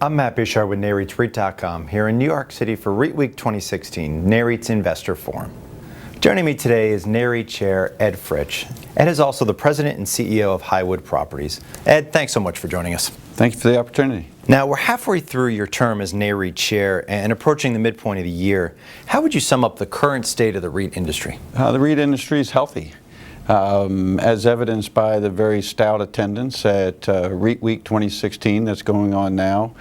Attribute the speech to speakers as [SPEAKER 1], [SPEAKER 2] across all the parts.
[SPEAKER 1] I'm Matt Bishar with NAREIT here in New York City for REITWeek 2016, NAREIT's Investor Forum. Joining me today is NAREIT Chair Ed Fritsch. Ed is also the President and CEO of Highwoods Properties. Ed, thanks so much for joining us.
[SPEAKER 2] Thank you for the opportunity.
[SPEAKER 1] Now, we're halfway through your term as NAREIT Chair and approaching the midpoint of the year. How would you sum up the current state of the REIT industry?
[SPEAKER 2] The REIT industry is healthy, as evidenced by the very stout attendance at REITWeek 2016 that's going on now.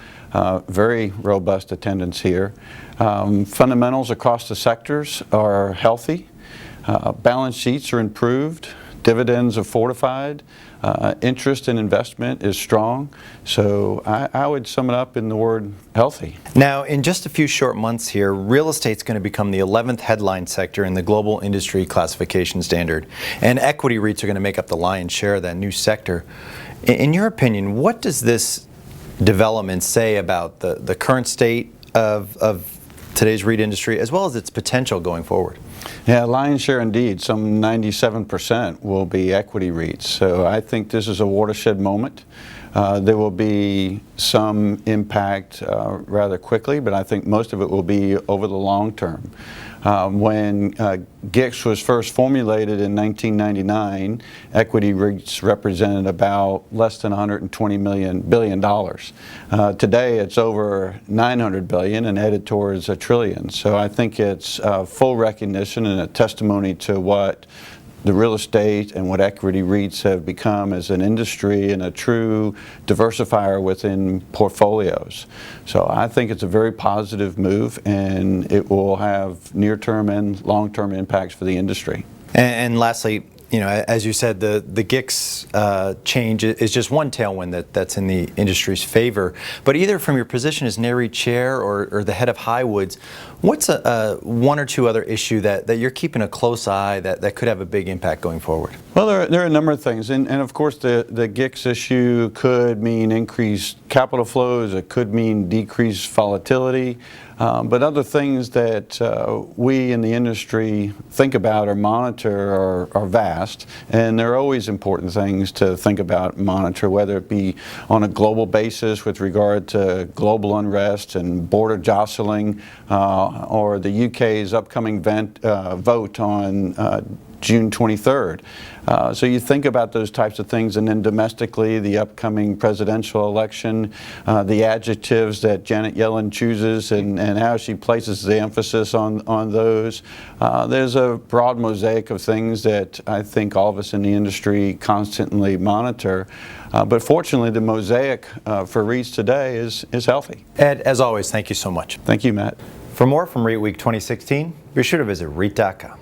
[SPEAKER 2] Very robust attendance here. Fundamentals across the sectors are healthy. Balance sheets are improved. Dividends are fortified. Interest in investment is strong. So I would sum it up in the word healthy.
[SPEAKER 1] Now, in just a few short months here, real estate's going to become the 11th headline sector in the global industry classification standard. And equity REITs are going to make up the lion's share of that new sector. In your opinion, what does this development say about the current state of today's REIT industry as well as its potential going forward?
[SPEAKER 2] Yeah, lion's share indeed. Some 97% will be equity REITs. So I think this is a watershed moment. There will be some impact rather quickly, but I think most of it will be over the long term. When GICS was first formulated in 1999, equity REITs represented about less than $120 billion. Today it's over $900 billion and headed towards $1 trillion. So I think it's full recognition and a testimony to what the real estate and what equity REITs have become as an industry and a true diversifier within portfolios. So I think it's a very positive move, and it will have near-term and long-term impacts for the industry.
[SPEAKER 1] And lastly, you know, as you said, the GICS change is just one tailwind that's in the industry's favor. But either from your position as NAREIT Chair or the head of Highwoods, what's one or two other issue that you're keeping a close eye that could have a big impact going forward?
[SPEAKER 2] Well, there are a number of things, and of course the GICS issue could mean increased capital flows, it could mean decreased volatility, but other things that we in the industry think about or monitor are vast, and there are always important things to think about and monitor, whether it be on a global basis with regard to global unrest and border jostling, or the UK's upcoming vote on June 23rd. So you think about those types of things, and then domestically, the upcoming presidential election, the adjectives that Janet Yellen chooses and how she places the emphasis on those. There's a broad mosaic of things that I think all of us in the industry constantly monitor. But fortunately, the mosaic for REITs today is healthy.
[SPEAKER 1] Ed, as always, thank you so much.
[SPEAKER 2] Thank you, Matt.
[SPEAKER 1] For more from REITweek 2016, be sure to visit REIT.com.